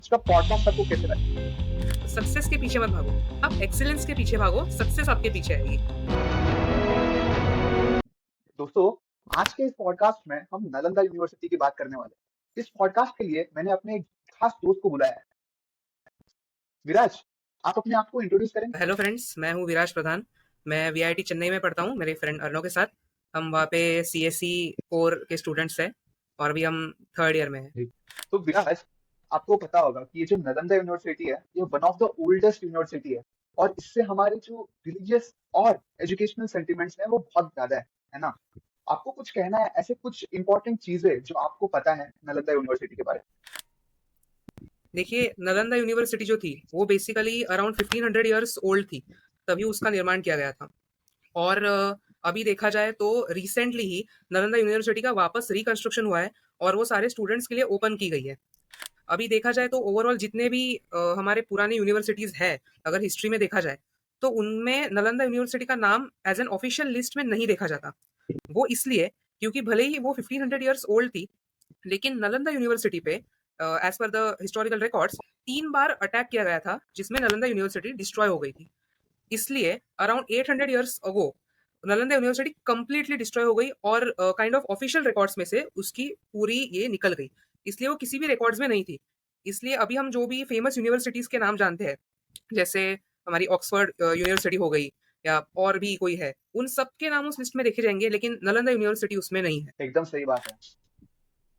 उसका पॉडकास्ट आपको कैसे लगा? सक्सेस के पीछे मत भागो, आप एक्सीलेंस के पीछे भागो, सक्सेस आपके पीछे आएगी। दोस्तों, आज के इस पॉडकास्ट में हम नालंदा यूनिवर्सिटी की बात करने वाले हैं। इस पॉडकास्ट के लिए मैंने अपने एक खास दोस्त को बुलाया है। विराज, आप अपने आप को इंट्रोड्यूस करेंगे? हेलो फ्रेंड्स, मैं हूँ विराज प्रधान। मैं वीआईटी चेन्नई में पढ़ता हूँ मेरे फ्रेंड अर्नो के साथ। हम वहाँ पे सीएससी कोर के स्टूडेंट्स हैं और अभी हम थर्ड ईयर में हैं। जी। तो विराज, आपको पता होगा कि ये जो नालंदा यूनिवर्सिटी है, ये one of the oldest university है और इससे हमारे जो रिलीजियस और एजुकेशनल सेंटिमेंट्स हैं वो बहुत ज्यादा है ना? आपको कुछ कहना है, ऐसे कुछ इंपॉर्टेंट चीजें जो आपको पता है नालंदा यूनिवर्सिटी के बारे देखिए, नालंदा यूनिवर्सिटी जो थी वो बेसिकली अराउंड 1500 ईयर्स ओल्ड थी, तभी उसका निर्माण किया गया था। और अभी देखा जाए तो रिसेंटली ही नालंदा यूनिवर्सिटी का वापस रिकंस्ट्रक्शन हुआ है और वो सारे स्टूडेंट्स के लिए ओपन की गई है। अभी देखा जाए तो ओवरऑल जितने भी हमारे पुराने यूनिवर्सिटीज है, अगर हिस्ट्री में देखा जाए तो उनमें नालंदा यूनिवर्सिटी का नाम एज एन ऑफिशियल लिस्ट में नहीं देखा जाता। वो इसलिए क्योंकि भले ही वो 1500 ईयर्स ओल्ड थी, लेकिन नालंदा यूनिवर्सिटी पे as per the historical records 3 बार अटैक किया गया था जिसमें नालंदा यूनिवर्सिटी डिस्ट्रॉय हो गई थी। इसलिए around 800 years ago Nalanda university completely destroy हो गई और काइंड ऑफ ऑफिशियल रिकॉर्ड्स में से उसकी पूरी ये निकल गई। इसलिए वो किसी भी रिकॉर्ड्स में नहीं थी। इसलिए अभी हम जो भी फेमस यूनिवर्सिटीज के नाम जानते हैं, जैसे हमारी ऑक्सफोर्ड यूनिवर्सिटी हो गई या और भी कोई है, उन सबके नाम उस लिस्ट में देखे जाएंगे, लेकिन नालंदा यूनिवर्सिटी उसमें नहीं है। में? एकदम सही बात है।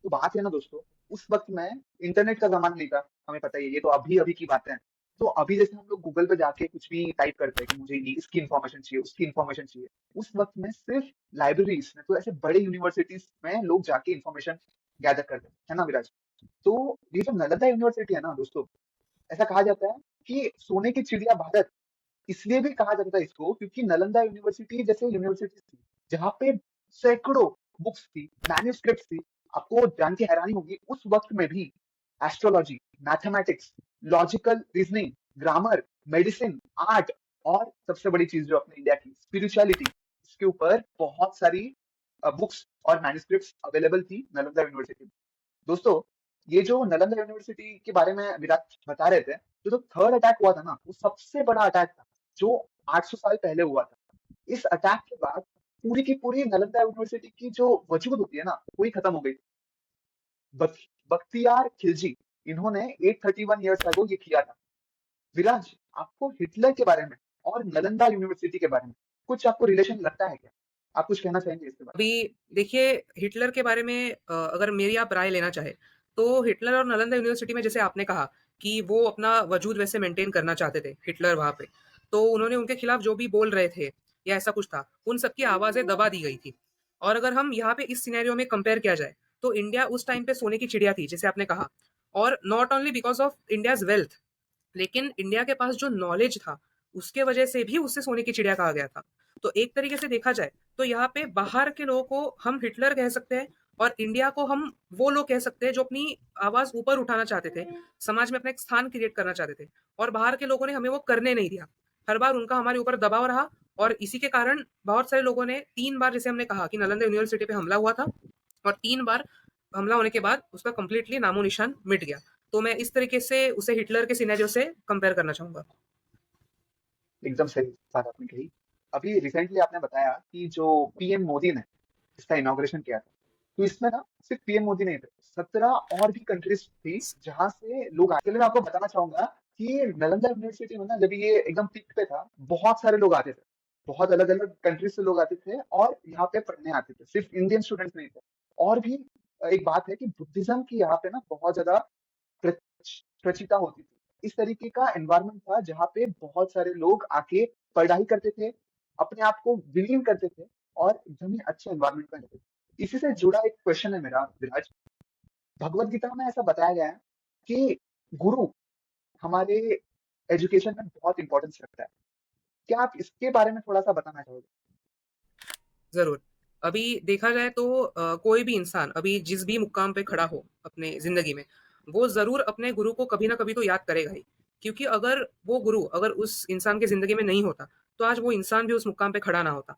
तो बात है ना दोस्तों, उस वक्त में इंटरनेट का जमाना नहीं था, हमें पता ही है, ये तो अभी अभी की बातें हैं। तो अभी जैसे हम लोग गूगल पे जाके कुछ भी टाइप करते हैं कि मुझे ये इसकी इन्फॉर्मेशन चाहिए, उसकी इन्फॉर्मेशन चाहिए, उस वक्त में सिर्फ लाइब्रेरीज में, तो ऐसे बड़े यूनिवर्सिटीज में लोग जाके इन्फॉर्मेशन गैदर करते हैं, है ना विराज? तो ये जो नालंदा यूनिवर्सिटी है ना दोस्तों, ऐसा कहा जाता है कि सोने की चिड़िया भारत इसलिए भी कहा जाता है इसको क्योंकि नालंदा यूनिवर्सिटी जैसे यूनिवर्सिटी थी जहाँ पे सैकड़ों बुक्स थी, मैन्युस्क्रिप्ट्स थी। आपको जान के हैरानी होगी, उस वक्त में भी astrology, mathematics, logical reasoning, grammar, medicine, art और सबसे बड़ी चीज जो अपने इंडिया की स्पिरिचुअलिटी, इसके ऊपर बहुत सारी बुक्स और मैन्युस्क्रिप्ट्स अवेलेबल थी नालंदा यूनिवर्सिटी में। दोस्तों, ये जो नालंदा यूनिवर्सिटी के बारे में विराट बता रहे थे, जो थर्ड अटैक हुआ था ना, वो सबसे बड़ा अटैक था जो 800 साल पहले हुआ था। इस अटैक के बाद पूरी की पूरी नालंदा यूनिवर्सिटी की जो वजूद होती है ना, वो ही खत्म हो गई। बख, बख्तियार खिलजी, इन्होंने 831 ईयर्स अगो ये किया था। विराज, आपको हिटलर के बारे में और नालंदा यूनिवर्सिटी के बारे में कुछ आपको रिलेशन लगता है क्या? आप कुछ कहना चाहेंगे इसके बारे अभी देखिए, हिटलर के बारे में अगर मेरी आप राय लेना चाहे तो हिटलर और नालंदा यूनिवर्सिटी में, जैसे आपने कहा कि वो अपना वजूद वैसे मेंटेन करना चाहते थे हिटलर वहां पे, तो उन्होंने उनके खिलाफ जो भी बोल रहे थे या ऐसा कुछ था, उन सबकी आवाजें दबा दी गई थी। और अगर हम यहाँ पे इस सिनेरियो में कंपेयर किया जाए तो इंडिया उस टाइम पे सोने की चिड़िया थी, जैसे आपने कहा। और not only because of India's wealth, लेकिन इंडिया के पास जो नॉलेज था उसके वजह से भी उसे सोने की चिड़िया कहा गया था। तो एक तरीके से देखा जाए तो यहाँ पे बाहर के लोगों को हम हिटलर कह सकते हैं और इंडिया को हम वो लोग कह सकते हैं जो अपनी आवाज ऊपर उठाना चाहते थे, समाज में अपना एक स्थान क्रिएट करना चाहते थे, और बाहर के लोगों ने हमें वो करने नहीं दिया। हर बार उनका हमारे ऊपर दबाव रहा और इसी के कारण बहुत सारे लोगों ने 3 बार, जैसे हमने कहा कि नालंदा यूनिवर्सिटी पे हमला हुआ था, और 3 बार हमला होने के बाद उसका कंप्लीटली नामो निशान मिट गया। तो मैं इस तरीके से उसे हिटलर के सिनेरियो से कंपेयर करना चाहूंगा। में? एकदम सही बात आपने कही। अभी रिसेंटली आपने बताया कि जो पीएम मोदी ने इसका इनॉग्रेशन किया था, तो इसमें ना सिर्फ पीएम मोदी नहीं थे, 17 और भी कंट्रीज थी जहां से लोग आए। चलिए मैं आपको बताना चाहूंगा कि नालंदा यूनिवर्सिटी में ना जब ये एकदम पीक पे था, बहुत सारे लोग आते थे, बहुत अलग अलग कंट्रीज से लोग आते थे और यहाँ पे पढ़ने आते थे, सिर्फ इंडियन स्टूडेंट्स नहीं थे। और भी एक बात है कि बुद्धिज्म की यहाँ पे ना बहुत ज्यादा प्रचिता होती थी। इस तरीके का एनवायरनमेंट था जहाँ पे बहुत सारे लोग आके पढ़ाई करते थे, अपने आप को विलीन करते थे और एकदम ही अच्छे एनवायरनमेंट में रहते थे। इसी से जुड़ा एक क्वेश्चन है मेरा विराज। भगवत गीता में ऐसा बताया गया है कि गुरु हमारे एजुकेशन में बहुत इंपॉर्टेंस रखता है। क्या आप इसके बारे में थोड़ा सा बताना चाहोगे? जरूर। अभी देखा जाए तो कोई भी इंसान अभी जिस भी मुकाम पे खड़ा हो अपने जिंदगी में, वो जरूर अपने गुरु को कभी ना कभी तो याद करेगा ही। क्योंकि अगर वो गुरु अगर उस इंसान के जिंदगी में नहीं होता तो आज वो इंसान भी उस मुकाम पे खड़ा ना होता।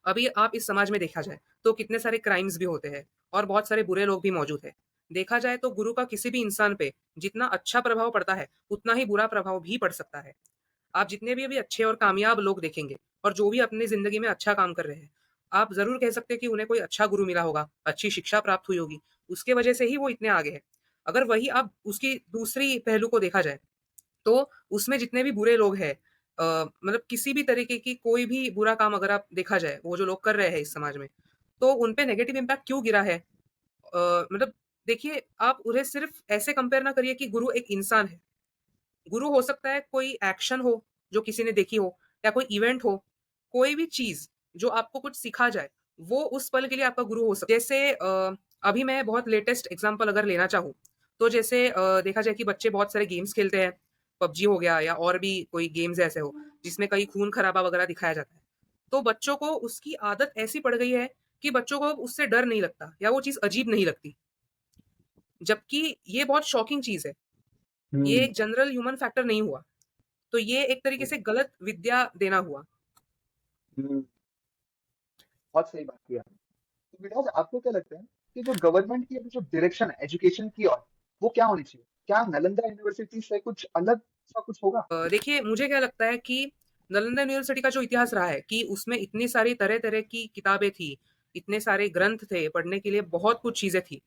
अभी आप इस समाज में देखा जाए तो कितने सारे क्राइम्स भी होते हैं और बहुत सारे बुरे लोग भी मौजूद है, देखा जाए तो गुरु का किसी भी इंसान पे जितना अच्छा प्रभाव पड़ता है, उतना ही बुरा प्रभाव भी पड़ सकता है। आप जितने भी अभी अच्छे और कामयाब लोग देखेंगे और जो भी अपनी ज़िंदगी में अच्छा काम कर रहे हैं, आप ज़रूर कह सकते हैं कि उन्हें कोई अच्छा गुरु मिला होगा, अच्छी शिक्षा प्राप्त हुई होगी, उसके वजह से ही वो इतने आगे हैं। अगर वही आप उसकी दूसरी पहलू को देखा जाए, तो उसमें जितने भी बुरे लोग हैं मतलब किसी भी तरीके की कोई भी बुरा काम अगर आप देखा जाए, वो जो लोग कर रहे हैं इस समाज में, तो उन पे नेगेटिव इम्पैक्ट क्यों गिरा है? मतलब देखिए, आप उन्हें सिर्फ़ ऐसे कंपेयर ना करिए कि गुरु एक इंसान है। गुरु हो सकता है कोई एक्शन हो, जो किसी ने देखी हो या कोई इवेंट हो, कोई भी चीज़ जो आपको कुछ सिखा जाए, वो उस पल के लिए आपका गुरु हो सकता है। जैसे अभी मैं बहुत लेटेस्ट एग्ज़ाम्पल अगर लेना चाहूँ, तो जैसे देखा जाए कि बच्चे बहुत सारे गेम्स खेलते हैं, पबजी हो गया या और भी कोई गेम्स ऐसे हो, जिसमें कहीं खून-खराबा वगैरह दिखाया जाता है। तो बच्चों को उसकी आदत ऐसी पड़ गई है कि बच्चों को अब उससे डर नहीं लगता या वो चीज़ अजीब नहीं लगती। जबकि ये बहुत शॉकिंग चीज़ है। ये हम्म। एक जनरल ह्यूमन फैक्टर नहीं हुआ। तो ये एक तरीके से गलत विद्या देना हुआ। हम्म, बहुत सही बात की आपने। तो विराज, आपको क्या लगता है कि जो गवर्नमेंट की अभी जो डायरेक्शन है एजुकेशन की ओर, वो क्या होनी चाहिए? क्या नालंदा यूनिवर्सिटी से कुछ अलग सा कुछ होगा? देखिए मुझे क्या लगता है कि नालंदा यूनिवर्सिटी का जो इतिहास रहा है कि उसमें इतनी सारी तरह-तरह की किताबें थी, इतने सारे ग्रंथ थे, पढ़ने के लिए बहुत कुछ चीज़ें थी।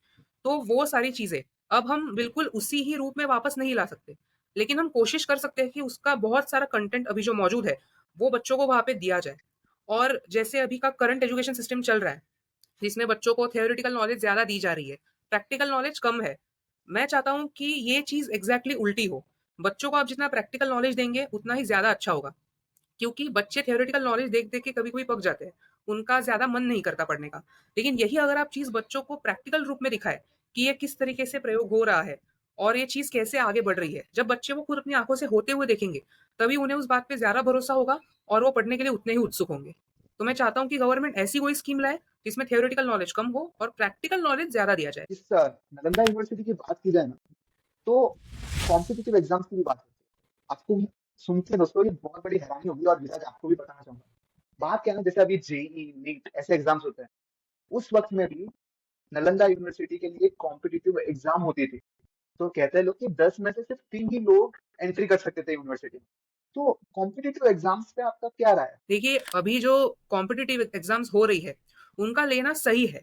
तो वो सारी चीज़ें अब हम बिल्कुल उसी ही रूप में वापस नहीं ला सकते। लेकिन हम कोशिश कर सकते हैं कि उसका बहुत सारा कंटेंट अभी जो मौजूद है, वो बच्चों को वहाँ पे दिया जाए। और जैसे अभी का करंट एजुकेशन सिस्टम चल रहा है, जिसमें बच्चों को थ्योरेटिकल नॉलेज ज़्यादा दी जा रही है, प्रैक्टिकल नॉलेज कम है। मैं चाहता हूँ कि ये चीज़ एग्ज़ैक्टली उल्टी हो। बच्चों को आप जितना प्रैक्टिकल नॉलेज देंगे, उतना ही ज़्यादा अच्छा होगा। क्योंकि बच्चे थ्योरेटिकल नॉलेज देख-देख के कभी-कभी पक जाते हैं। उनका ज़्यादा मन नहीं करता पढ़ने का। लेकिन यही अगर आप चीज़ बच्चों को प्रैक्टिकल रूप में दिखाएँ कि ये किस तरीके से प्रयोग हो रहा है और ये चीज़ कैसे आगे बढ़ रही है। जब बच्चे वो खुद अपनी आँखों से होते हुए देखेंगे, तभी उन्हें उस बात पे ज़्यादा भरोसा होगा और वो पढ़ने के लिए उतने ही उत्सुक होंगे। तो मैं चाहता हूँ कि गवर्नमेंट ऐसी कोई स्कीम लाए, जिसमें थ्योरेटिकल नॉलेज कम हो और प्रैक्टिकल नॉलेज ज़्यादा दिया जाए। इस नालंदा यूनिवर्सिटी की बात की जाए ना, तो कॉम्पिटिटिव एग्जाम्स की भी बात होती है। आपको सुन के दोस्तों ये बहुत बड़ी हैरानी होगी, और विराज आपको भी बताना चाहूंगा। बात क्या है ना, जैसे अभी जेई नीट ऐसे एग्जाम्स होते हैं, उस वक्त में भी नालंदा यूनिवर्सिटी के लिए कॉम्पिटिटिव एग्जाम होती थी। तो कहते हैं लोग कि 10 में से सिर्फ 3 ही लोग एंट्री कर सकते थे यूनिवर्सिटी में। तो कॉम्पिटिटिव एग्जाम्स पे आपका क्या राय है? देखिए, अभी जो कॉम्पिटिटिव एग्ज़ाम्स हो रही है, उनका लेना सही है,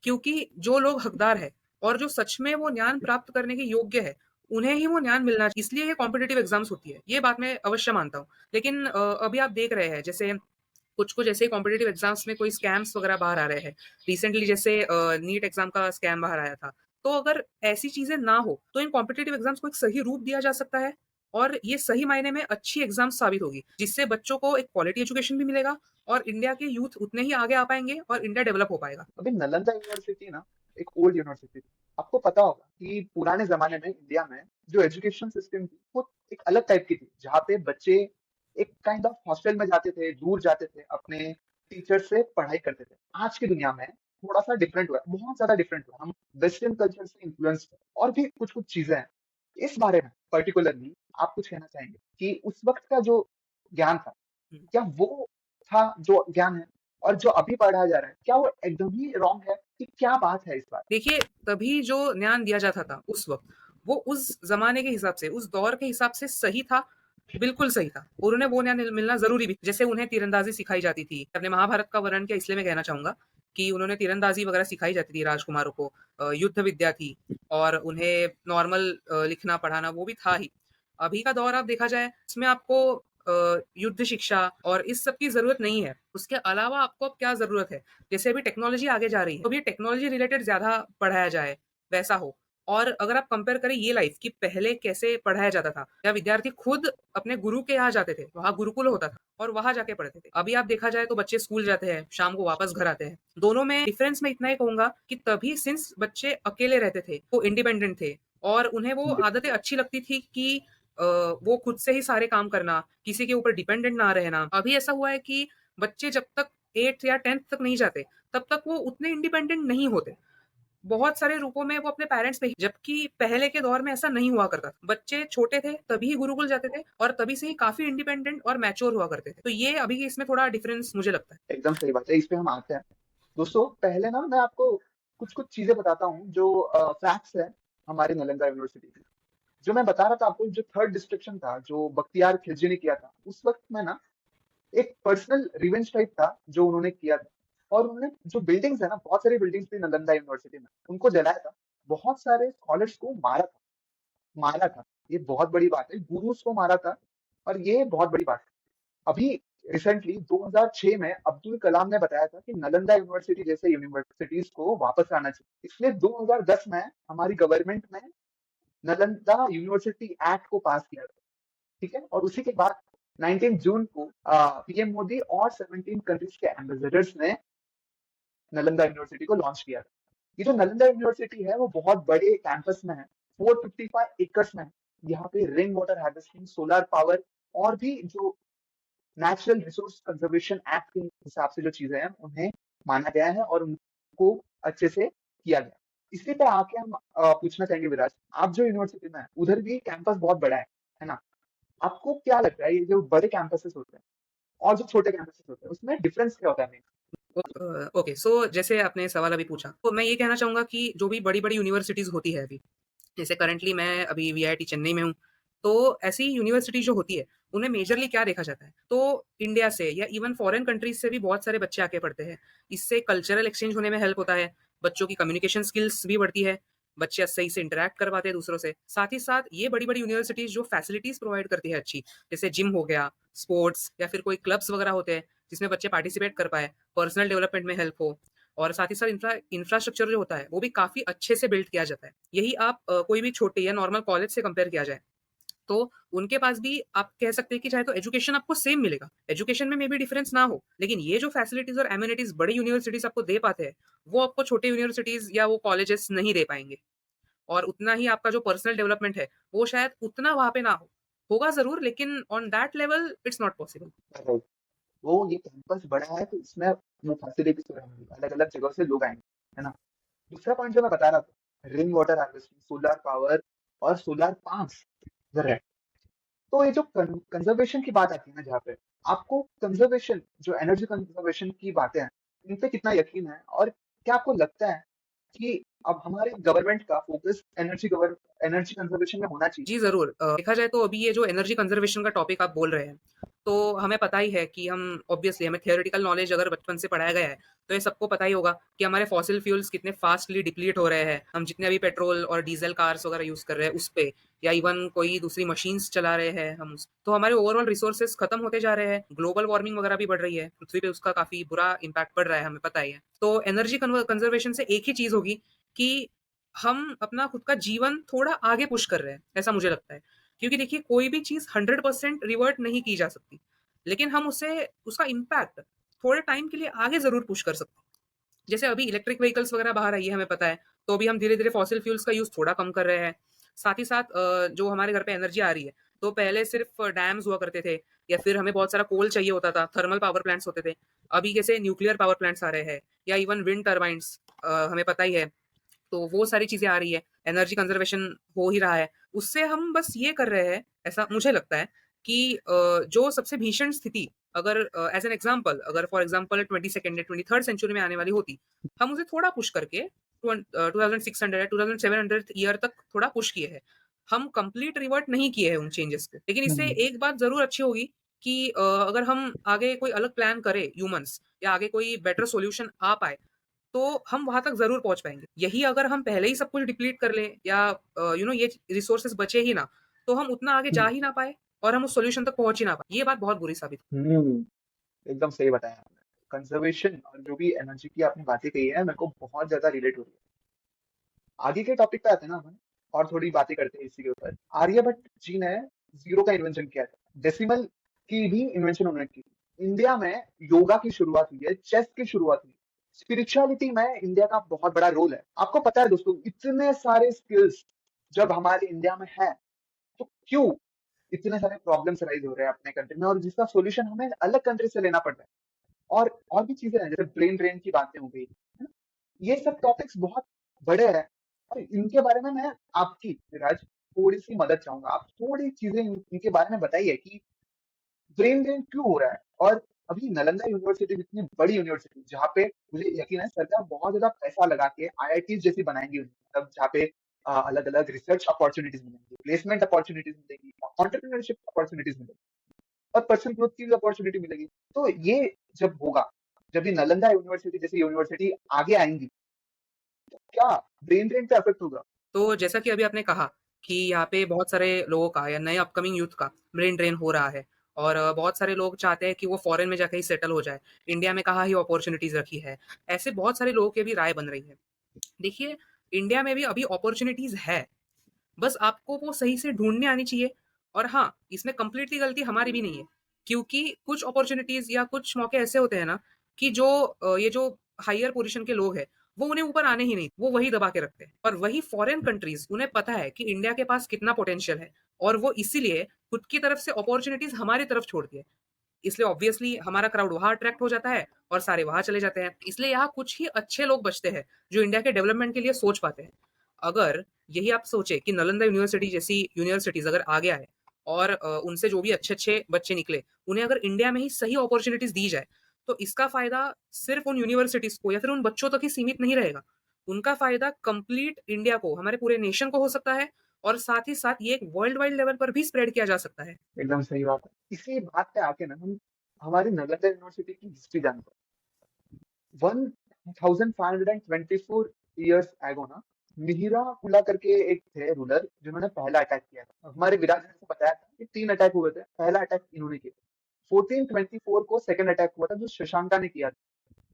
क्योंकि जो लोग हकदार हैं और जो सच में वो ज्ञान प्राप्त करने के योग्य है, उन्हें ही वो ज्ञान मिलना चाहिए, इसलिए ये कॉम्पिटिटिव एग्ज़ाम्स होती है। ये बात मैं अवश्य मानता हूँ। लेकिन अभी आप देख रहे हैं, जैसे कुछ-कुछ ऐसे कॉम्पिटिटिव एग्ज़ाम्स में कोई स्कैम्स वगैरह बाहर आ रहे हैं। रिसेंटली जैसे नीट एग्ज़ाम का स्कैम बाहर आया था। तो अगर ऐसी चीज़ें ना हो, तो इन कॉम्पिटिटिव एग्ज़ाम्स को एक सही रूप दिया जा सकता है और ये सही मायने में अच्छी एग्ज़ाम साबित होगी, जिससे बच्चों को एक क्वालिटी एजुकेशन भी मिलेगा और इंडिया के यूथ उतने ही आगे आ पाएँगे और इंडिया डेवलप हो पाएगा। अभी नालंदा यूनिवर्सिटी ना एक ओल्ड यूनिवर्सिटी थी। आपको पता होगा कि पुराने जमाने में इंडिया में जो एजुकेशन सिस्टम थी वो एक अलग टाइप की थी, जहाँ पे बच्चे एक काइंड ऑफ हॉस्टल में जाते थे, दूर जाते थे, अपने टीचर से पढ़ाई करते थे। आज की दुनिया में थोड़ा सा डिफरेंट हुआ है, बहुत ज्यादा डिफरेंट हुआ है। हम वेस्टर्न कल्चर से इन्फ्लुएंस और भी कुछ कुछ चीजें हैं। इस बारे में पर्टिकुलरली आप कुछ कहना चाहेंगे कि उस वक्त का जो ज्ञान था, हुँ। क्या वो था जो ज्ञान है, और जो अभी पढ़ाया जा रहा है क्या वो एकदम ही रॉन्ग है, कि क्या बात है इस बार? देखिए, तभी जो ज्ञान दिया जाता था उस वक़्त, वो उस ज़माने के हिसाब से, उस दौर के हिसाब से सही था, बिल्कुल सही था और उन्हें वो ज्ञान मिलना ज़रूरी भी। जैसे उन्हें तीरंदाज़ी सिखाई जाती थी। अपने महाभारत का वर्णन किया इसलिए मैं कहना चाहूँगा कि उन्होंने तीरंदाज़ी वग़ैरह सिखाई जाती थी राजकुमारों को। युद्ध विद्या थी और उन्हें नॉर्मल लिखना-पढ़ाना वो भी था ही। अभी का दौर आप देखा जाए, इसमें आपको युद्ध शिक्षा और इस सब की ज़रूरत नहीं है। उसके अलावा आपको अब क्या ज़रूरत है? जैसे अभी टेक्नोलॉजी आगे जा रही है, तो अभी टेक्नोलॉजी रिलेटेड ज़्यादा पढ़ाया जाए, वैसा हो। और अगर आप कंपेयर करें ये लाइफ़ कि पहले कैसे पढ़ाया जाता था, या विद्यार्थी खुद अपने गुरु के यहाँ जाते थे, वहाँ गुरुकुल होता था और वहाँ जाके पढ़ते थे। अभी आप देखा जाए तो बच्चे स्कूल जाते हैं, शाम को वापस घर आते हैं। दोनों में डिफ़रेंस मैं इतना ही कहूँगा कि तभी सिंस बच्चे अकेले रहते थे, वो इंडिपेंडेंट थे और उन्हें वो आदतें अच्छी लगती थी कि वो खुद से ही सारे काम करना, किसी के ऊपर डिपेंडेंट ना रहना। अभी ऐसा हुआ है कि बच्चे जब तक 8th या 10th तक नहीं जाते, तब तक वो उतने इंडिपेंडेंट नहीं होते। बहुत सारे रूपों में वो अपने पेरेंट्स पे ही, जबकि पहले के दौर में ऐसा नहीं हुआ करता था। बच्चे छोटे थे, तभी गुरुकुल जाते थे और तभी से ही काफ़ी इंडिपेंडेंट और मैच्योर हुआ करते थे। तो ये अभी इसमें थोड़ा डिफरेंस मुझे लगता है। एकदम सही बात है, इस पे हम आते हैं। दोस्तों, पहले ना मैं आपको कुछ चीजें बताता हूँ जो फैक्ट्स है हमारे नालंदा यूनिवर्सिटी के। जो मैं बता रहा था आपको, जो थर्ड डिस्ट्रक्शन था जो बख्तियार खिलजी ने किया था, उस वक्त में ना एक पर्सनल रिवेंज टाइप था जो उन्होंने किया था। और उन्होंने जो बिल्डिंग्स है ना, बहुत सारी बिल्डिंग्स थी नालंदा यूनिवर्सिटी में, उनको जलाया था। बहुत सारे स्कॉलर्स को मारा था, मारा था। ये बहुत बड़ी बात है, गुरुस को मारा था। और ये बहुत बड़ी बात है। अभी रिसेंटली 2006 में अब्दुल कलाम ने बताया था कि नालंदा यूनिवर्सिटी जैसे यूनिवर्सिटीज को वापस आना चाहिए। इसलिए 2010 में हमारी गवर्नमेंट ने नालंदा यूनिवर्सिटी एक्ट को पास किया था। ठीक है, और उसी के बाद 19 जून को पीएम मोदी और 17 कंट्रीज के एम्बेसडर्स ने नालंदा यूनिवर्सिटी को लॉन्च किया था। ये जो नालंदा यूनिवर्सिटी है वो बहुत बड़े कैंपस में है, 455 एकर्स में है। यहाँ पे rain water harvesting, solar power और भी जो नेचुरल रिसोर्स कंजर्वेशन एक्ट के हिसाब से जो चीजें हैं उन्हें माना गया है और उनको अच्छे से किया गया। इसी पे आके हम पूछना चाहेंगे विराज, आप जो यूनिवर्सिटी में है उधर भी कैंपस बहुत बड़ा है ना? आपको क्या लगता है ये जो बड़े कैंपसेस होते हैं और जो छोटे कैंपसेस होते हैं उसमें डिफरेंस क्या होता है? ओके, सो जैसे आपने सवाल अभी पूछा, तो मैं ये कहना चाहूँगा कि जो भी बड़ी-बड़ी यूनिवर्सिटीज़ होती है अभी, जैसे करंटली मैं अभी वीआईटी चेन्नई में हूँ, तो ऐसी यूनिवर्सिटी जो होती है, उन्हें मेजरली क्या देखा जाता है? तो इंडिया से या इवन फॉरेन कंट्रीज़ से भी बहुत सारे बच्चे आके पढ़ते हैं। इससे कल्चरल एक्सचेंज होने में हेल्प होता है, बच्चों की कम्युनिकेशन स्किल्स भी बढ़ती है, बच्चे सही से इंटरैक्ट कर पाते हैं दूसरों से। साथ ही साथ ये बड़ी-बड़ी यूनिवर्सिटीज़ जो फैसिलिटीज़ प्रोवाइड करती है अच्छी, जैसे जिम हो गया, स्पोर्ट्स या फिर कोई क्लब्स वगैरह होते हैं, जिसमें बच्चे पार्टिसिपेट कर पाएँ, पर्सनल डेवलपमेंट में हेल्प हो और साथ ही साथ इंफ्रास्ट्रक्चर जो होता है, वो भी काफ़ी अच्छे से बिल्ड किया जाता है। यही आप कोई भी छोटे या नॉर्मल कॉलेज से कंपेयर किया जाए, तो उनके पास भी आप कह सकते हैं कि चाहे तो एजुकेशन आपको सेम मिलेगा। एजुकेशन में मेबी डिफरेंस ना हो, लेकिन ये जो फैसिलिटीज़ और एमेनिटीज़ बड़ी यूनिवर्सिटीज़ आपको दे पाते हैं, वो आपको छोटे यूनिवर्सिटीज़ या वो कॉलेजेस नहीं दे पाएँगे। और उतना ही आपका जो पर्सनल डेवलपमेंट है, वो शायद उतना वहाँ पे ना हो। होगा ज़रूर, लेकिन on that level it's not possible. Right. वो ये कैंपस बड़ा है तो इसमें वो फैसिलिटीज तो रहेंगी, अलग अलग जगह से लोग आएंगे, है ना? दूसरा पॉइंट जो मैं बता रहा था, rain water harvesting, solar power और सोलर पाम्स, तो ये जो कंजर्वेशन की बात आती है ना, जहाँ पे आपको कंजर्वेशन, जो एनर्जी कंजर्वेशन की बातें हैं, इन पे कितना यकीन है? और क्या आपको लगता है कि अब हमारे गवर्नमेंट का फोकस एनर्जी कंजर्वेशन में होना चाहिए? जी, ज़रूर। देखा जाए तो अभी ये जो एनर्जी कंज़र्वेशन का टॉपिक आप बोल रहे हैं, तो हमें पता ही है कि हम ऑब्वियसली हमें थियोरेटिकल नॉलेज अगर बचपन से पढ़ाया गया है, तो ये सबको पता ही होगा कि हमारे फॉसिल फ्यूल्स कितने फ़ास्टली डिप्लीट हो रहे हैं। हम जितने अभी पेट्रोल और डीज़ल कार्स वगैरह यूज़ कर रहे हैं उस पे, या इवन कोई दूसरी मशीन्स चला रहे हैं हम उस, तो हमारे ओवरऑल रिसोर्सेज़ खत्म होते जा रहे हैं। ग्लोबल वार्मिंग वगैरह भी बढ़ रही है। पृथ्वी पे उसका काफ़ी बुरा इम्पैक्ट पड़ रहा है, हमें पता ही है। तो एनर्जी कंज़र्वेशन से एक ही चीज़ होगी कि हम अपना खुद का जीवन थोड़ा आगे पुश कर रहे हैं, ऐसा मुझे लगता है। क्योंकि देखिए, कोई भी चीज़ 100% रिवर्ट नहीं की जा सकती, लेकिन हम उसे उसका इम्पैक्ट थोड़े टाइम के लिए आगे ज़रूर पुश कर सकते हैं। जैसे अभी इलेक्ट्रिक व्हीकल्स वगैरह बाहर आई है, हमें पता है, तो अभी हम धीरे-धीरे फॉसिल फ्यूल्स का यूज़ थोड़ा कम कर रहे हैं। साथ ही साथ जो हमारे घर पे एनर्जी आ रही है, तो पहले सिर्फ़ डैम्स हुआ करते थे या फिर हमें बहुत सारा कोल चाहिए होता था, थर्मल पावर प्लांट्स होते थे। अभी कैसे न्यूक्लियर पावर प्लांट्स आ रहे हैं या इवन विंड टर्बाइन्स, हमें पता ही है। तो वो सारी चीज़ें आ रही है, एनर्जी कंज़र्वेशन हो ही रहा है। उससे हम बस ये कर रहे हैं, ऐसा मुझे लगता है कि जो सबसे भीषण स्थिति अगर एज़ एन एग्ज़ाम्पल, अगर फॉर एग्ज़ाम्पल 22nd या 23rd सेंचुरी में आने वाली होती, हम उसे थोड़ा पुश करके 2600 या 2700th ईयर तक थोड़ा पुश किए हैं। हम कंप्लीट रिवर्ट नहीं किए हैं उन चेंजेज़ को। लेकिन इससे हम्म। एक बात ज़रूर अच्छी होगी कि अगर हम आगे कोई अलग प्लान करें ह्यूमन्स, या आगे कोई बेटर सॉल्यूशन आ पाए, तो हम वहाँ तक ज़रूर पहुँच पाएँगे। यही अगर हम पहले ही सब कुछ डिप्लीट कर लें या ये रिसोर्सेज़ बचे ही ना, तो हम उतना आगे जा ही ना पाएँ और हम उस सॉल्यूशन तक पहुँच ही ना पाएँ। ये बात बहुत बुरी साबित हम्म, एकदम सही बताया आपने। कंजर्वेशन और जो भी एनर्जी की आपने बातें कही है मेरे को बहुत ज्यादा रिलेट हो रही है। आगे के टॉपिक पे आते हैं ना अपन, और थोड़ी बातें करते हैं इसी के ऊपर। आर्यभट्ट जी ने जीरो का इन्वेंशन किया था, डेसिमल की भी इन्वेंशन उन्होंने की। इंडिया में योगा की शुरुआत हुई है, चेस की शुरुआत हुई है। स्पिरिचुअलिटी में इंडिया का बहुत बड़ा रोल है। आपको पता है दोस्तों, इतने सारे स्किल्स जब हमारे इंडिया में है, तो क्यों इतने सारे प्रॉब्लम्स राइज हो रहे हैं अपने कंट्री में, और जिसका सॉल्यूशन हमें अलग कंट्री से लेना पड़ रहा है। और भी चीजें हैं, जैसे ब्रेन ड्रेन की बातें हो गई, है ना? ये सब टॉपिक्स बहुत बड़े हैं, और इनके बारे में मैं आपकी, राज, थोड़ी सी मदद चाहूंगा। आप थोड़ी चीजें इनके बारे में बताइए कि ब्रेन ड्रेन क्यों हो रहा है, और अभी नालंदा यूनिवर्सिटी जितनी बड़ी यूनिवर्सिटी, जहाँ पे मुझे यकीन है सरकार बहुत ज्यादा पैसा लगा के आईआईटी जैसी बनाएंगी, मतलब जहाँ पे अलग अलग रिसर्च अपॉर्चुनिटीज मिलेंगी, प्लेसमेंट अपॉर्चुनिटीज मिलेगी, एंटरप्रेन्योरशिप अपॉर्चुनिटीज मिलेगी, और पर्सनल ग्रोथ की भी अपॉर्चुनिटी मिलेगी। तो ये जब होगा, जब ये नालंदा यूनिवर्सिटी जैसी यूनिवर्सिटी आगे आएंगी, क्या ब्रेन ड्रेन पे इफेक्ट होगा। तो जैसा कि अभी आपने कहा कि यहाँ पे बहुत सारे लोगों का या नए अपकमिंग यूथ का ब्रेन ड्रेन हो रहा है और बहुत सारे लोग चाहते हैं कि वो फॉरेन में जाके ही सेटल हो जाए। इंडिया में कहाँ ही अपॉर्चुनिटीज रखी है। ऐसे बहुत सारे लोगों की भी राय बन रही है। देखिए, इंडिया में भी अभी अपॉर्चुनिटीज है, बस आपको वो सही से ढूंढने आनी चाहिए। और हाँ, इसमें कंप्लीटली गलती हमारी भी नहीं है, क्योंकि कुछ अपॉर्चुनिटीज या कुछ मौके ऐसे होते हैं ना कि जो ये जो हायर पोजीशन के लोग हैं वो उन्हें ऊपर आने ही नहीं, वो वही दबा के रखते हैं। और वही फॉरेन कंट्रीज, उन्हें पता है कि इंडिया के पास कितना पोटेंशियल है, और वो इसीलिए खुद की तरफ से अपॉर्चुनिटीज हमारी तरफ छोड़ती है। इसलिए ऑब्वियसली हमारा क्राउड वहां अट्रैक्ट हो जाता है और सारे वहां चले जाते हैं। इसलिए यहाँ कुछ ही अच्छे लोग बचते हैं जो इंडिया के डेवलपमेंट के लिए सोच पाते हैं। अगर यही आप सोचे कि नालंदा यूनिवर्सिटी जैसी यूनिवर्सिटीज अगर आगे आए और उनसे जो भी अच्छे अच्छे बच्चे निकले, उन्हें अगर इंडिया में ही सही अपॉर्चुनिटीज दी जाए, तो इसका फायदा सिर्फ उन यूनिवर्सिटीज को या फिर उन बच्चों तक ही सीमित नहीं रहेगा। उनका फायदा कंप्लीट इंडिया को, हमारे पूरे नेशन को हो सकता है, और साथ ही साथ ये एक वर्ल्ड वाइड लेवल पर भी स्प्रेड किया जा सकता है। एकदम सही बात है। इसी बात पे आके ना हम हमारी नालंदा यूनिवर्सिटी की हिस्ट्री जानते हैं। 1524 ईयर्स एगो ना, मिहिरा कुला करके एक थे रूलर, जिन्होंने पहला अटैक किया था। हमारे विराज ने से बताया था कि 3 अटैक हुए थे, पहला अटैक इन्होंने किया। 1424 को सेकंड अटैक हुआ था, जो शशांका ने किया था।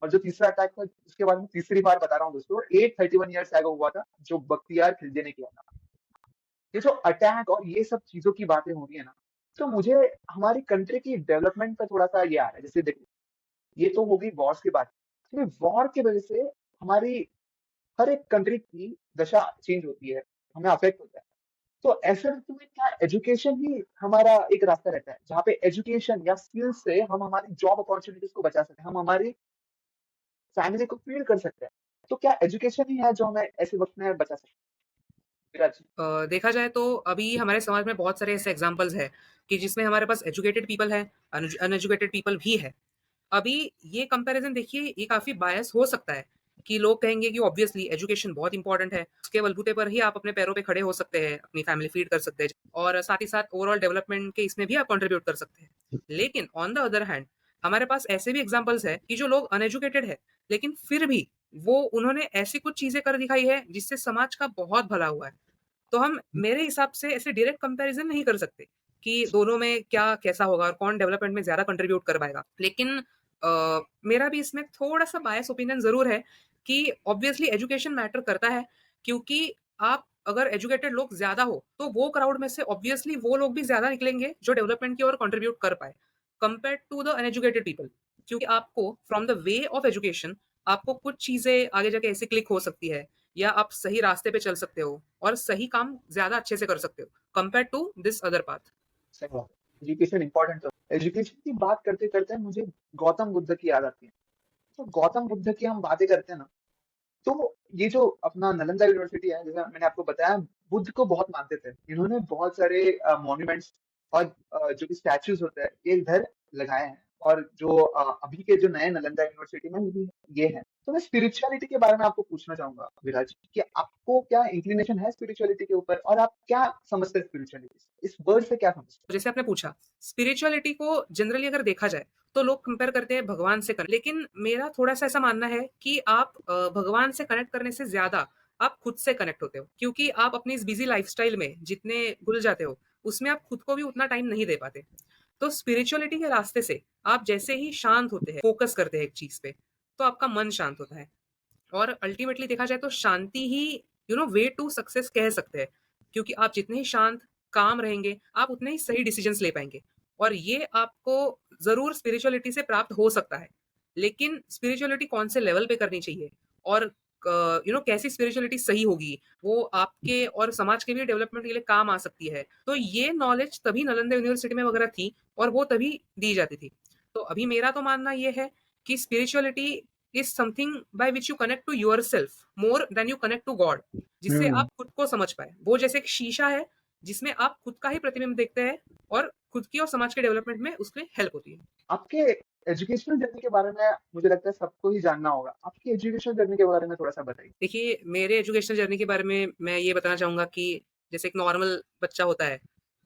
और जो तीसरा अटैक था, उसके बारे में तीसरी बार बता रहा हूँ दोस्तों, 831 ईयर्स एगो हुआ था, जो बख्तियार खिलजी ने किया था। ये जो अटैक और ये सब चीजों की बातें हो रही है ना, तो मुझे हमारी कंट्री की डेवलपमेंट पे थोड़ा सा ये आ रहा है। जैसे देखो, ये तो हो गई वॉर्स की बात। वॉर की वजह से हमारी हर एक कंट्री की दशा चेंज होती है, हमें अफेक्ट होता है। तो ऐसे में तुम्हें क्या एजुकेशन ही हमारा एक रास्ता रहता है, जहाँ पे एजुकेशन या स्किल्स से हम हमारी जॉब अपॉर्चुनिटीज को बचा सकते हैं, हम हमारी फैमिली को फीड कर सकते हैं। तो क्या एजुकेशन ही है जो हमें ऐसे वक्त में बचा सकता है, विराज जी? देखा जाए तो अभी हमारे समाज में बहुत सारे ऐसे एग्जांपल्स हैं कि जिसमें हमारे पास एजुकेटेड पीपल है, अनएजुकेटेड पीपल भी है। अभी ये कंपैरिजन देखिए, ये काफी बायस हो सकता है कि लोग कहेंगे कि ऑब्वियसली एजुकेशन बहुत इंपॉर्टेंट है, उसके बलबूते पर ही आप अपने पैरों पे खड़े हो सकते हैं, अपनी फैमिली फीड कर सकते हैं, और साथ ही साथ ओवरऑल डेवलपमेंट के इसमें भी आप कंट्रीब्यूट कर सकते हैं। लेकिन ऑन द अदर हैंड, हमारे पास ऐसे भी एग्जांपल्स है कि जो लोग अनएजुकेटेड है, लेकिन फिर भी वो उन्होंने ऐसी कुछ चीजें कर दिखाई है जिससे समाज का बहुत भला हुआ है। तो हम मेरे हिसाब से ऐसे डायरेक्ट कंपैरिजन नहीं कर सकते कि दोनों में क्या कैसा होगा और कौन डेवलपमेंट में ज्यादा कंट्रीब्यूट कर पाएगा। लेकिन मेरा भी इसमें थोड़ा सा बायस ओपिनियन जरूर है कि ऑब्वियसली एजुकेशन मैटर करता है, क्योंकि आप अगर एजुकेटेड लोग ज्यादा हो तो वो क्राउड में से ऑब्वियसली वो लोग भी ज्यादा निकलेंगे जो डेवलपमेंट की ओर कंट्रीब्यूट कर पाए, compare to the uneducated people. क्योंकि आपको from the way of education, आपको कुछ चीजें आगे जाके ऐसे क्लिक हो सकती है, या आप सही रास्ते पे चल सकते हो और सही काम ज्यादा अच्छे से कर सकते हो compare to this other path. सही बात है, एजुकेशन इंपॉर्टेंट है। एजुकेशन की बात करते करते मुझे गौतम बुद्ध की याद आती है। तो गौतम बुद्ध की हम बातें करते हैं ना, तो ये जो अपना नालंदा यूनिवर्सिटी है, जैसा मैंने आपको बताया, बुद्ध को बहुत मानते थे। इन्होंने बहुत सारे मॉन्यूमेंट्स और जो भी स्टैच्यूज होते हैं, ये इधर लगाए हैं। और जो अभी के जो नए नालंदा यूनिवर्सिटी में ये है। तो मैं स्पिरिचुअलिटी के बारे में आपको पूछना चाहूंगा विराज, कि आपको क्या इंक्लिनेशन है स्पिरिचुअलिटी के ऊपर, और आप क्या समझते हैं स्पिरिचुअलिटी, इस वर्ड से क्या समझते जैसे आपने पूछा, स्पिरिचुअलिटी को जनरली अगर देखा जाए तो लोग कंपेयर करते हैं भगवान से कनेक्ट, लेकिन मेरा थोड़ा सा ऐसा मानना है कि आप भगवान से कनेक्ट करने से ज्यादा आप खुद से कनेक्ट होते हो, क्योंकि आप अपनी इस बिजी लाइफस्टाइल में जितने घुल जाते हो, उसमें आप खुद को भी उतना टाइम नहीं दे पाते। तो स्पिरिचुअलिटी के रास्ते से आप जैसे ही शांत होते हैं, फोकस करते हैं एक चीज पे, तो आपका मन शांत होता है। और अल्टीमेटली देखा जाए तो शांति ही वे टू सक्सेस कह सकते हैं, क्योंकि आप जितने ही शांत काम रहेंगे, आप उतने ही सही डिसीजंस ले पाएंगे। और ये आपको जरूर स्पिरिचुअलिटी से प्राप्त हो सकता है, लेकिन स्पिरिचुअलिटी कौन से लेवल पे करनी चाहिए और कैसी स्पिरिचुअलिटी सही होगी, वो आपके और समाज के भी डेवलपमेंट के लिए काम आ सकती है। तो ये नॉलेज तभी नालंदा यूनिवर्सिटी में वगैरह थी, और वो तभी दी जाती थी। तो अभी मेरा तो मानना ये है कि spirituality is something by which you connect to yourself more than you connect to God, जिससे हैं? आप खुद को समझ पाए। वो जैसे एक शीशा है जिसमें आप खुद का ही प्रतिबिंब देखते हैं, और खुद की और समाज के डेवलपमेंट में उसमें हेल्प होती है। आपके एजुकेशनल जर्नी के बारे में मुझे लगता है सबको ही जानना होगा। आपकी एजुकेशनल जर्नी के बारे में थोड़ा-सा बताइए? देखिए, मेरे एजुकेशनल जर्नी के बारे में मैं ये बताना चाहूँगा कि जैसे एक नॉर्मल बच्चा होता है,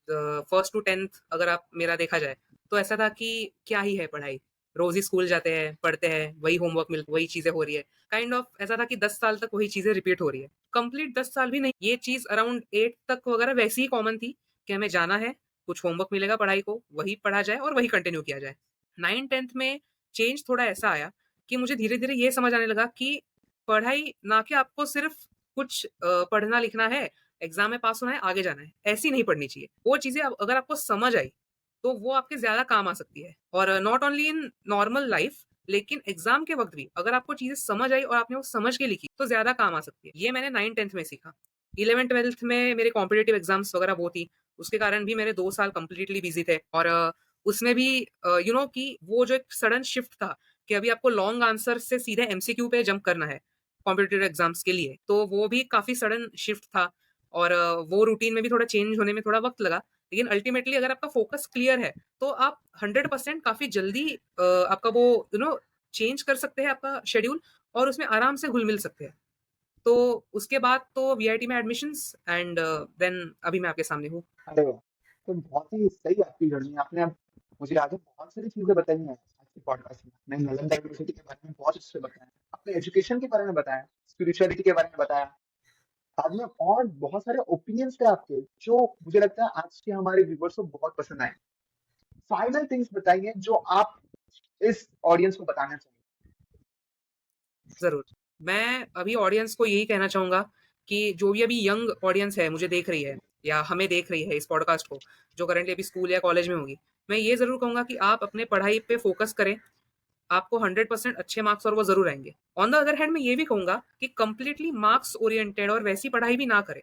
फर्स्ट टू 10th अगर आप मेरा देखा जाए, तो ऐसा था कि क्या ही है पढ़ाई। रोज़ ही स्कूल जाते हैं, पढ़ते हैं, वही होमवर्क वही चीज़ें हो रही है। काइंड ऑफ ऐसा था कि 10 साल तक वही चीज़ें रिपीट हो रही है। कंप्लीट 10 साल भी नहीं, ये चीज़ अराउंड 8 तक वगैरह वैसी ही कॉमन थी कि हमें जाना है, कुछ होमवर्क मिलेगा पढ़ाई को, वही पढ़ा जाए और वही कंटिन्यू किया जाए। 9th-10th में चेंज थोड़ा ऐसा आया कि मुझे धीरे-धीरे ये समझ आने लगा कि पढ़ाई ना कि आपको सिर्फ कुछ पढ़ना लिखना है, एग्ज़ाम में पास होना है, आगे जाना है, ऐसी नहीं पढ़नी चाहिए। वो चीज़ें अब अगर आपको समझ आई, तो वो आपके ज़्यादा काम आ सकती है और not only in normal life लेकिन एग्ज़ाम के वक़्त भी अगर आपको चीज़ें समझ आई और आपने वो समझ के लिखी, तो ज़्यादा काम आ सकती है। ये मैंने 9th-10th में सीखा। 11th-12th में मेरे कॉम्पिटिटिव एग्ज़ाम्स वग़ैरह वो थी, उसके कारण भी मेरे 2 साल कंप्लीटली बिज़ी थे और उसमें भी कि वो जो एक सडन शिफ्ट था कि अभी आपको लॉन्ग आंसर से सीधे एमसीक्यू पे जंप करना है। कॉम्पिटिटिव एग्जाम्स के लिए। तो वो भी काफ़ी सडन शिफ्ट था और वो रूटीन में भी थोड़ा चेंज होने में थोड़ा वक़्त लगा। लेकिन अल्टीमेटली अगर आपका फ़ोकस क्लियर है, तो आप 100% काफ़ी जल्दी आपका वो चेंज कर सकते हैं आपका शेड्यूल और उसमें आराम से घुल-मिल सकते हैं। तो उसके बाद तो वीआईटी में एडमिशन्स एंड देन अभी मैं आपके सामने हूँ। अरे वाह! तो बहुत ही सही आपकी जर्नी। आपने अब मुझे आगे बहुत सारी चीज़ें बताई हैं आज के पॉडकास्ट में। आपने नालंदा यूनिवर्सिटी के बारे में बहुत अच्छे से बताया। आपने एजुकेशन के बारे में बताया, स्पिरिचुअलिटी के बारे में बताया। बाद में और बहुत सारे ओपिनियंस थे आपके, जो मुझे लगता है आज के हमारे व्यूअर्स को बहुत पसंद आए। फाइनल थिंग्स बताइए जो आप इस ऑडियंस को बताना चाहिए। ज़रूर। मैं अभी ऑडियंस को यही कहना चाहूँगा कि जो भी अभी यंग ऑडियंस है, मुझे देख रही है या हमें देख रही है इस पॉडकास्ट को, जो करंटली अभी स्कूल या कॉलेज में होगी, मैं ये ज़रूर कहूँगा कि आप अपने पढ़ाई पे फ़ोकस करें। आपको 100% अच्छे मार्क्स और वो ज़रूर आएँगे। ऑन द अदर हैंड मैं ये भी कहूँगा कि कंप्लीटली मार्क्स ओरिएंटेड और वैसी पढ़ाई भी ना करें।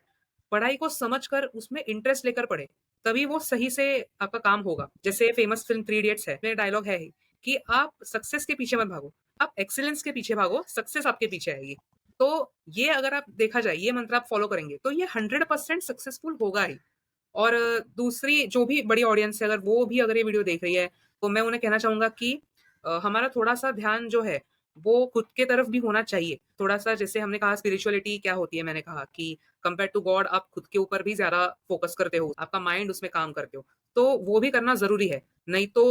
पढ़ाई को समझकर उसमें इंटरेस्ट लेकर पढ़ें, तभी वो सही से आपका काम होगा। जैसे फेमस फ़िल्म थ्री इडियट्स है, में डायलॉग है ही कि आप सक्सेस के पीछे मत भागो, आप एक्सीलेंस के पीछे भागो, सक्सेस आपके पीछे आएगी। तो ये अगर आप देखा जाए, ये मंत्र आप फ़ॉलो करेंगे, तो ये 100% सक्सेसफुल होगा ही। और दूसरी जो भी बड़ी ऑडियंस है अगर वो भी अगर ये वीडियो देख रही है, तो मैं उन्हें कहना चाहूँगा कि हमारा थोड़ा-सा ध्यान जो है, वो खुद के तरफ भी होना चाहिए। थोड़ा-सा जैसे हमने कहा स्पिरिचुअलिटी क्या होती है, मैंने कहा कि कंपेयर्ड टू गॉड आप खुद के ऊपर भी ज़्यादा फ़ोकस करते हो, आपका माइंड उसमें काम करते हो। तो वो भी करना ज़रूरी है, नहीं तो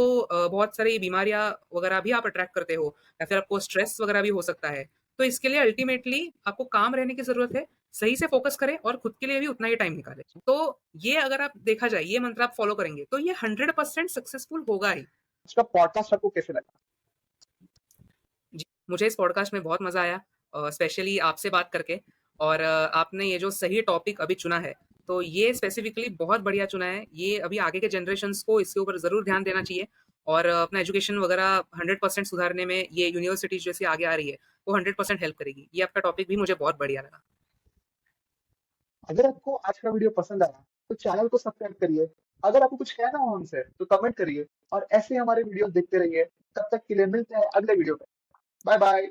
बहुत सारी बीमारियाँ वगैरह भी आप अट्रैक्ट करते हो या फिर आपको स्ट्रेस वगैरह भी हो सकता है। तो इसके लिए अल्टीमेटली आपको काम रहने की ज़रूरत है, सही से फ़ोकस करें और खुद के लिए भी उतना ही टाइम निकालें। तो ये अगर आप देखा जाए, ये मंत्र आप फ़ॉलो करेंगे, तो ये 100% सक्सेसफुल होगा ही। उसका पॉडकास्ट आपको कैसे लगा? जी, मुझे इस पॉडकास्ट में बहुत मज़ा आया स्पेशली आपसे बात करके और आपने ये जो सही टॉपिक अभी चुना है, तो ये स्पेसिफिकली बहुत बढ़िया चुना है। ये अभी आगे के जनरेशन्स को इसके ऊपर ज़रूर ध्यान देना चाहिए और अपना एजुकेशन वगैरह 100% सुधारने में ये यूनिवर्सिटी जैसी आगे आ रही है, वो 100% हेल्प करेगी। ये आपका टॉपिक भी मुझे बहुत बढ़िया लगा। अगर आपको आज का वीडियो पसंद आया तो चैनल को सब्सक्राइब करिए। अगर आपको कुछ कहना हो हमसे तो कमेंट करिए और ऐसे ही हमारे वीडियोस देखते रहिए। तब तक के लिए मिलते हैं अगले वीडियो में। Bye bye.